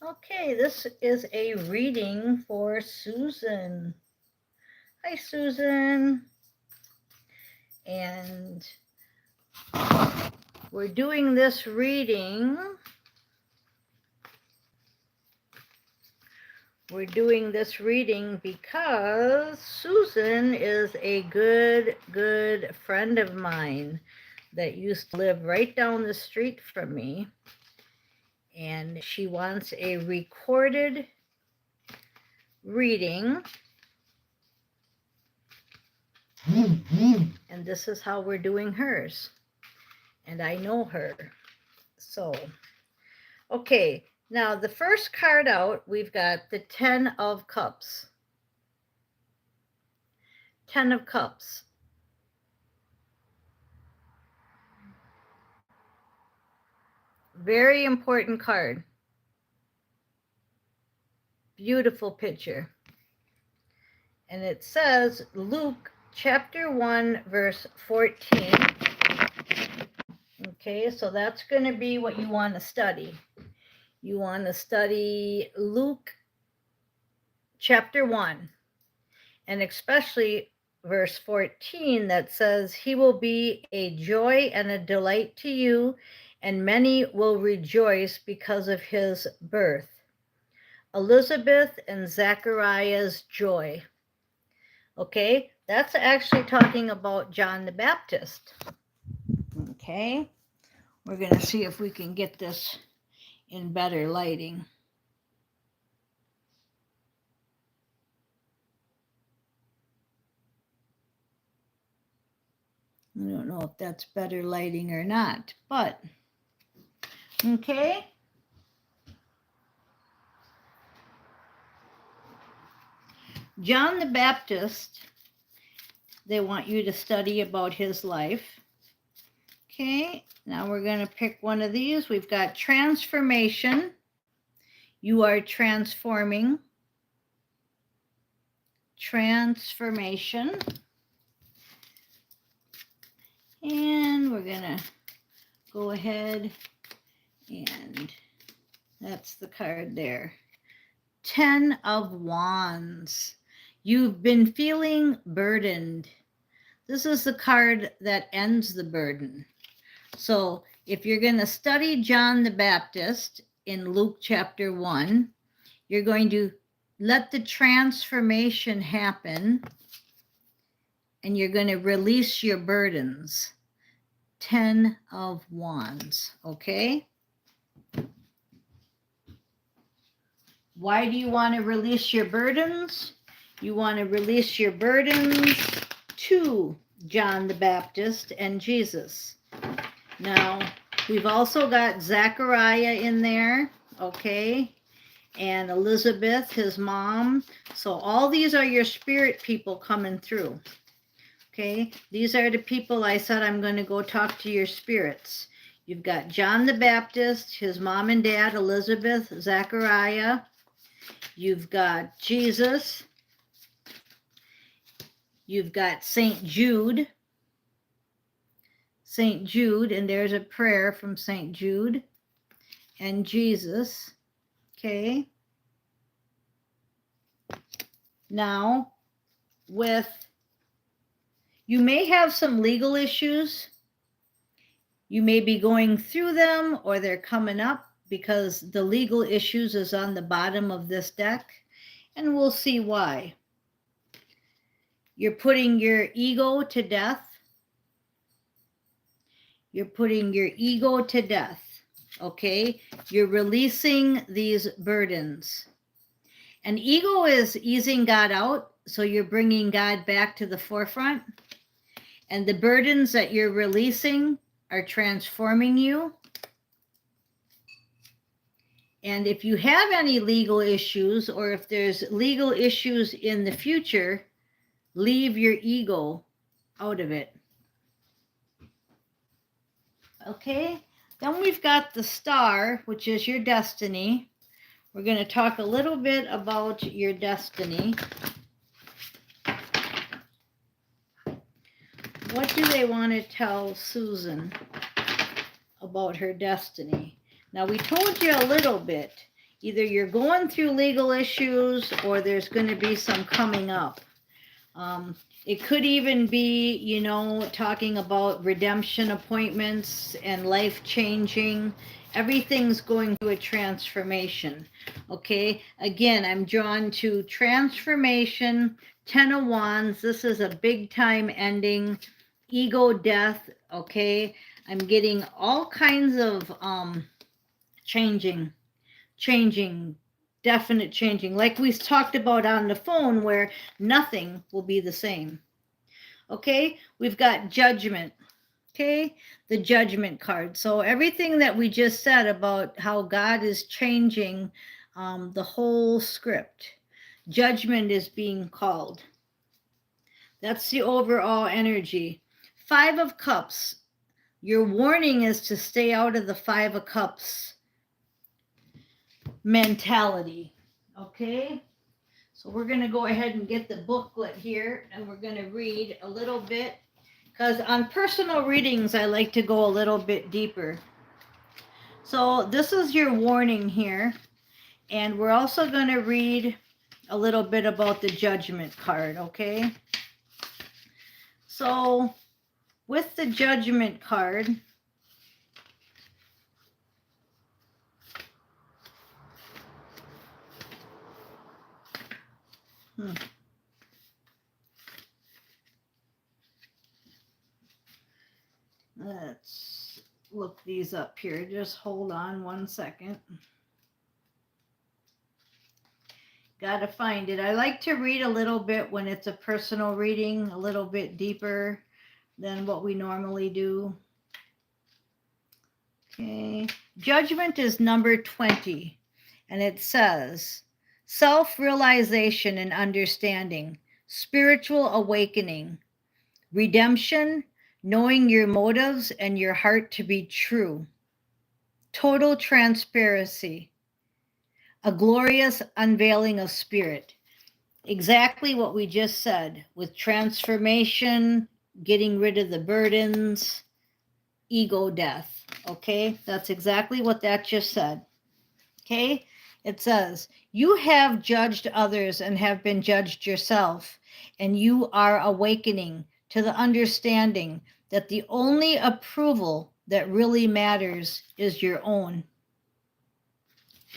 Okay, this is a reading for Susan. Hi, Susan. And we're doing this reading. We're doing this reading because Susan is a good friend of mine that used to live right down the street from me. And she wants a recorded reading. And this is how we're doing hers. And I know her. So, okay. Now, the first card out, we've got the 10 of Cups. 10 of Cups. Very important card. Beautiful picture. And it says Luke chapter 1 verse 14. Okay, so that's going to be what you want to study. You want to study Luke chapter 1, and especially verse 14 that says, "He will be a joy and a delight to you, and many will rejoice because of his birth." Elizabeth and Zachariah's joy. Okay, that's actually talking about John the Baptist. Okay, we're going to see if we can get this in better lighting. I don't know if that's better lighting or not, but okay. John the Baptist, they want you to study about his life. Okay, now we're going to pick one of these. We've got transformation. You are transforming. Transformation. And we're going to go ahead and that's the card there. 10 of Wands. You've been feeling burdened. This is the card that ends the burden. So if you're going to study John the Baptist in Luke chapter 1, you're going to let the transformation happen and you're going to release your burdens. 10 of Wands, okay? Why do you want to release your burdens? You want to release your burdens to John the Baptist and Jesus. Now, we've also got Zachariah in there, okay? And Elizabeth, his mom. So all these are your spirit people coming through, okay? These are the people I said I'm going to go talk to your spirits. You've got John the Baptist, his mom and dad, Elizabeth, Zachariah. You've got Jesus. You've got St. Jude. St. Jude, and there's a prayer from St. Jude and Jesus. Okay. Now, you may have some legal issues. You may be going through them or they're coming up because the legal issues is on the bottom of this deck, and we'll see why. You're putting your ego to death. You're putting your ego to death, okay? You're releasing these burdens. And ego is easing God out, so you're bringing God back to the forefront. And the burdens that you're releasing are transforming you. And if you have any legal issues, or if there's legal issues in the future, leave your ego out of it. Okay, then we've got the star, which is your destiny. We're going to talk a little bit about your destiny. What do they want to tell Susan about her destiny? Now, we told you a little bit. Either you're going through legal issues or there's going to be some coming up. It could even be, you know, talking about redemption appointments and life changing. Everything's going through a transformation. Okay. Again, I'm drawn to transformation, 10 of Wands. This is a big time ending, ego death. Okay. I'm getting all kinds of changing, definite changing, like we talked about on the phone, where nothing will be the same. Okay, we've got Judgment. Okay, the Judgment card. So everything that we just said about how God is changing the whole script, Judgment is being called. That's the overall energy. 5 of Cups. Your warning is to stay out of the 5 of Cups mentality. Okay, so we're going to go ahead and get the booklet here, and we're going to read a little bit, because on personal readings I like to go a little bit deeper. So this is your warning here, and we're also going to read a little bit about the Judgment card. Okay, so with the Judgment card, let's look these up here. Just hold on one second. Gotta find it. I like to read a little bit when it's a personal reading, a little bit deeper than what we normally do. Okay, Judgment is number 20, and it says, self-realization and understanding, spiritual awakening, redemption, knowing your motives and your heart to be true, total transparency, a glorious unveiling of spirit. Exactly what we just said with transformation, getting rid of the burdens, ego death. Okay, that's exactly what that just said. Okay, it says, you have judged others and have been judged yourself, and you are awakening to the understanding that the only approval that really matters is your own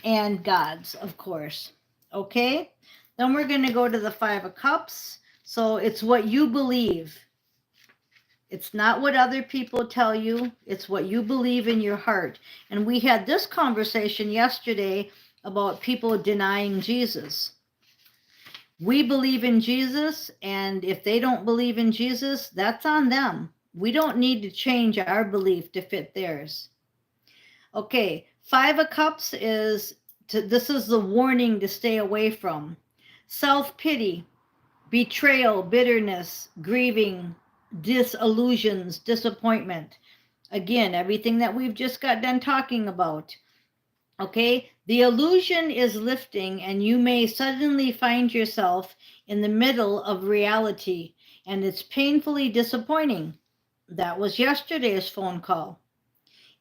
and God's, of course. Okay, then we're going to go to the 5 of Cups. So it's what you believe. It's not what other people tell you. It's what you believe in your heart. And we had this conversation yesterday about people denying Jesus. We believe in Jesus, and if they don't believe in Jesus, that's on them. We don't need to change our belief to fit theirs. Okay, 5 of Cups is, this is the warning to stay away from. Self-pity, betrayal, bitterness, grieving, disillusions, disappointment. Again, everything that we've just got done talking about. Okay, the illusion is lifting, and you may suddenly find yourself in the middle of reality, and it's painfully disappointing. That was yesterday's phone call.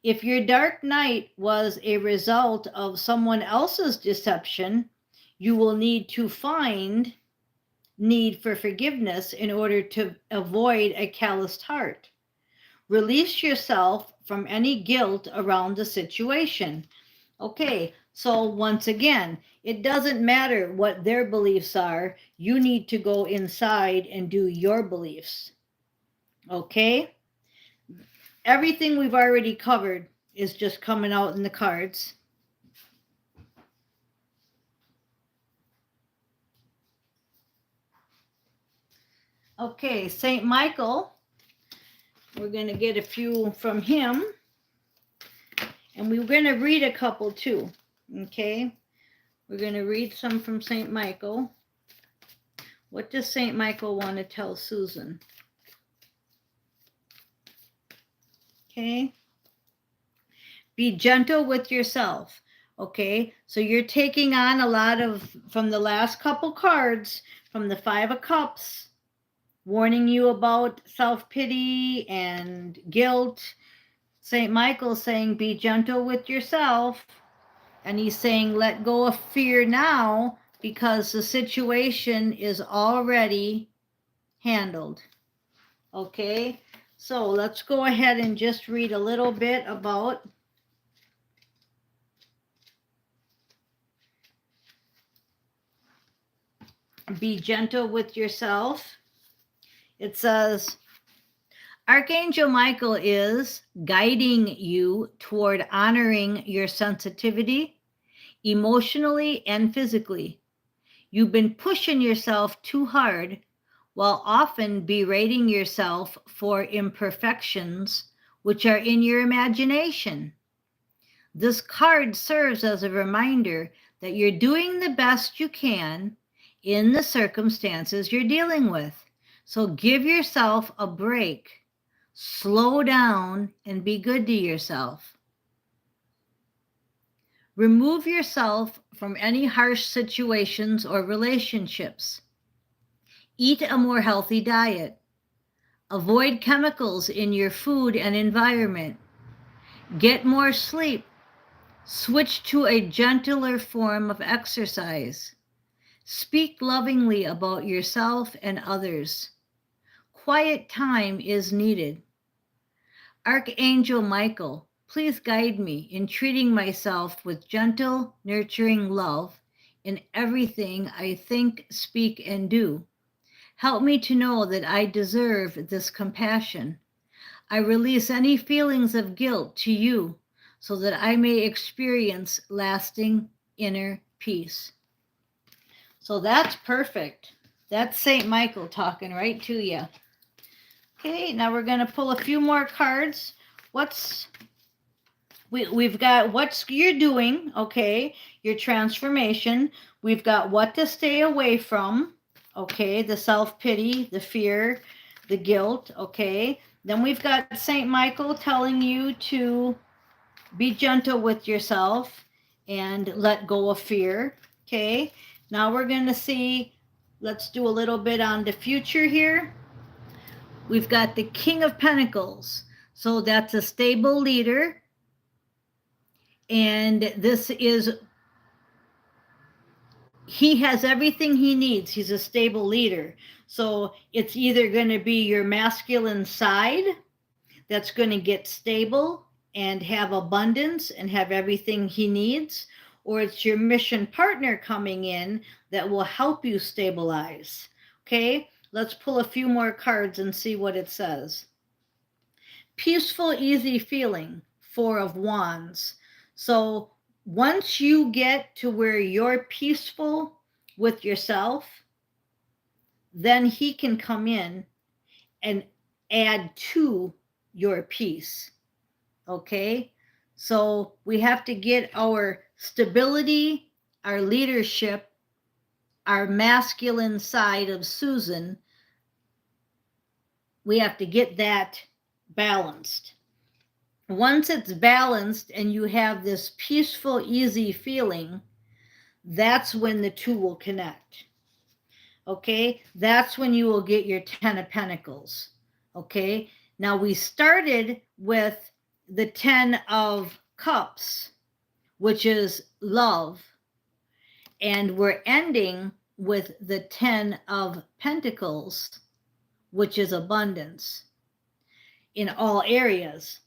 If your dark night was a result of someone else's deception, you will need to find need for forgiveness in order to avoid a calloused heart. Release yourself from any guilt around the situation. Okay, so once again, it doesn't matter what their beliefs are. You need to go inside and do your beliefs. Okay? Everything we've already covered is just coming out in the cards. Okay, St. Michael, we're going to get a few from him, and we're going to read a couple too. Okay, we're going to read some from St. Michael. What does St. Michael want to tell Susan? Okay, be gentle with yourself. Okay, so you're taking on a lot of, from the last couple cards, from the 5 of Cups, warning you about self-pity and guilt. St. Michael saying, be gentle with yourself. And he's saying, let go of fear now because the situation is already handled. Okay, so let's go ahead and just read a little bit about be gentle with yourself. It says, Archangel Michael is guiding you toward honoring your sensitivity emotionally and physically. You've been pushing yourself too hard while often berating yourself for imperfections which are in your imagination. This card serves as a reminder that you're doing the best you can in the circumstances you're dealing with. So give yourself a break. Slow down and be good to yourself. Remove yourself from any harsh situations or relationships. Eat a more healthy diet. Avoid chemicals in your food and environment. Get more sleep. Switch to a gentler form of exercise. Speak lovingly about yourself and others. Quiet time is needed. Archangel Michael, please guide me in treating myself with gentle, nurturing love in everything I think, speak, and do. Help me to know that I deserve this compassion. I release any feelings of guilt to you so that I may experience lasting inner peace. So that's perfect. That's St. Michael talking right to you. Okay, now we're going to pull a few more cards. We've got what you're doing, okay, your transformation. We've got what to stay away from, okay, the self-pity, the fear, the guilt, okay. Then we've got St. Michael telling you to be gentle with yourself and let go of fear, okay. Now we're going to see, let's do a little bit on the future here. We've got the King of Pentacles. So that's a stable leader. And this is, he has everything he needs. He's a stable leader. So it's either going to be your masculine side that's going to get stable and have abundance and have everything he needs, or it's your mission partner coming in that will help you stabilize. Okay, let's pull a few more cards and see what it says. Peaceful, easy feeling, Four of Wands. So once you get to where you're peaceful with yourself, then he can come in and add to your peace. Okay, so we have to get our stability, our leadership, our masculine side of Susan, we have to get that balanced. Once it's balanced and you have this peaceful, easy feeling, that's when the two will connect. Okay, that's when you will get your 10 of Pentacles. Okay, now we started with the 10 of Cups, which is love, and we're ending with the 10 of Pentacles, which is abundance in all areas.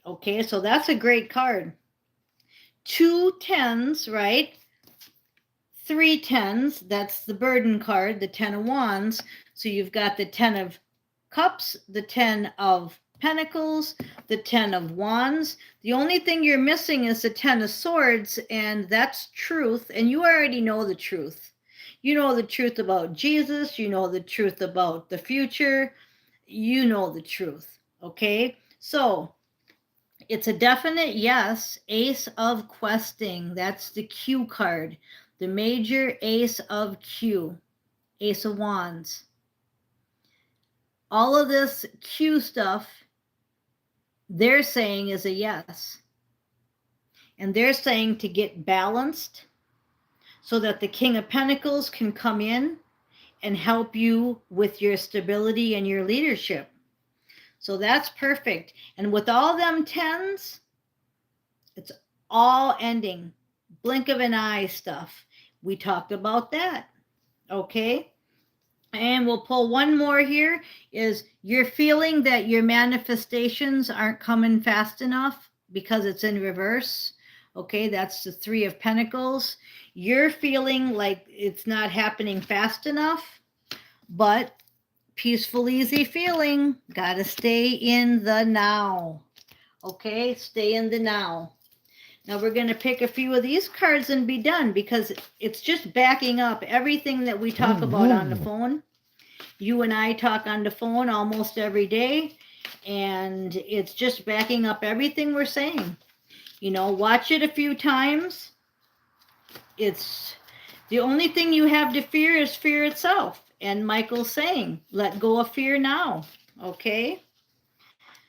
Okay, so that's a great card. 2 10s, right? 3 10s, that's the burden card, the 10 of Wands. So you've got the 10 of Cups, the 10 of Pentacles, the 10 of Wands. The only thing you're missing is the 10 of Swords, and that's truth, and you already know the truth. You know the truth about Jesus, you know the truth about the future, you know the truth, okay? So it's a definite yes. Ace of Questing, that's the Q card. The major Ace of Q, Ace of Wands. All of this Q stuff, they're saying is a yes. And they're saying to get balanced so that the King of Pentacles can come in and help you with your stability and your leadership. So that's perfect. And with all them 10s, it's all ending blink of an eye stuff. We talked about that. Okay. And we'll pull one more here is you're feeling that your manifestations aren't coming fast enough because it's in reverse. Okay, that's the Three of Pentacles. You're feeling like it's not happening fast enough, but peaceful, easy feeling. Got to stay in the now. Okay, stay in the now. Now we're going to pick a few of these cards and be done because it's just backing up everything that we talk about on the phone. You and I talk on the phone almost every day, and it's just backing up everything we're saying. You know, watch it a few times. It's the only thing you have to fear is fear itself. And Michael's saying, let go of fear now. Okay?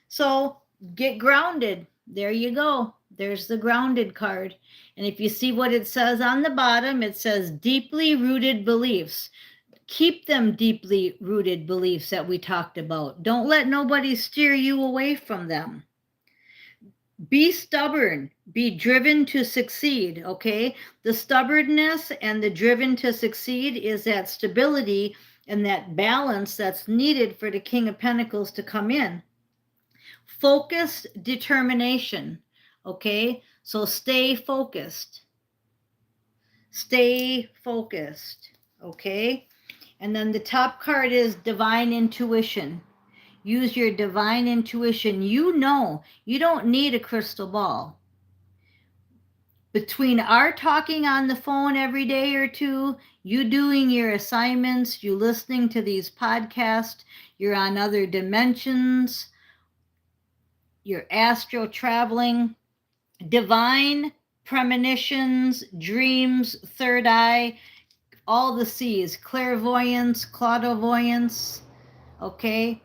So get grounded. There you go. There's the grounded card. And if you see what it says on the bottom, it says deeply rooted beliefs. Keep them deeply rooted beliefs that we talked about. Don't let nobody steer you away from them. Be stubborn. Be driven to succeed, okay? The stubbornness and the driven to succeed is that stability and that balance that's needed for the King of Pentacles to come in. Focused determination, okay? So stay focused. Stay focused, okay? And then the top card is divine intuition. Use your divine intuition. You know, you don't need a crystal ball. Between our talking on the phone every day or two, you doing your assignments, you listening to these podcasts, you're on other dimensions, you're astro traveling, divine premonitions, dreams, third eye, all the C's, clairvoyance, clairvoyance, okay?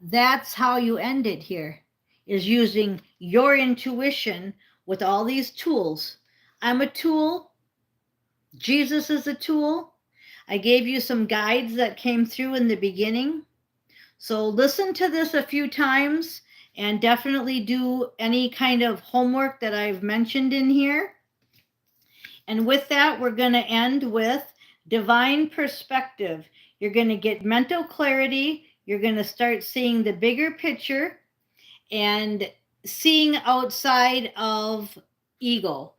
That's how you end it here, is using your intuition with all these tools. I'm a tool. Jesus is a tool. I gave you some guides that came through in the beginning. So listen to this a few times and definitely do any kind of homework that I've mentioned in here. And with that, we're going to end with divine perspective. You're going to get mental clarity. You're going to start seeing the bigger picture and seeing outside of ego.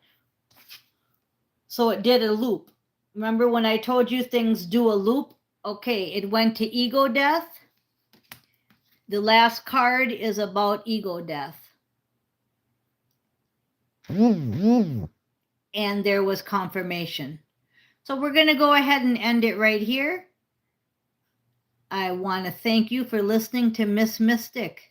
So it did a loop. Remember when I told you things do a loop? Okay, it went to ego death. The last card is about ego death. And there was confirmation. So we're going to go ahead and end it right here. I want to thank you for listening to Miss Mystic.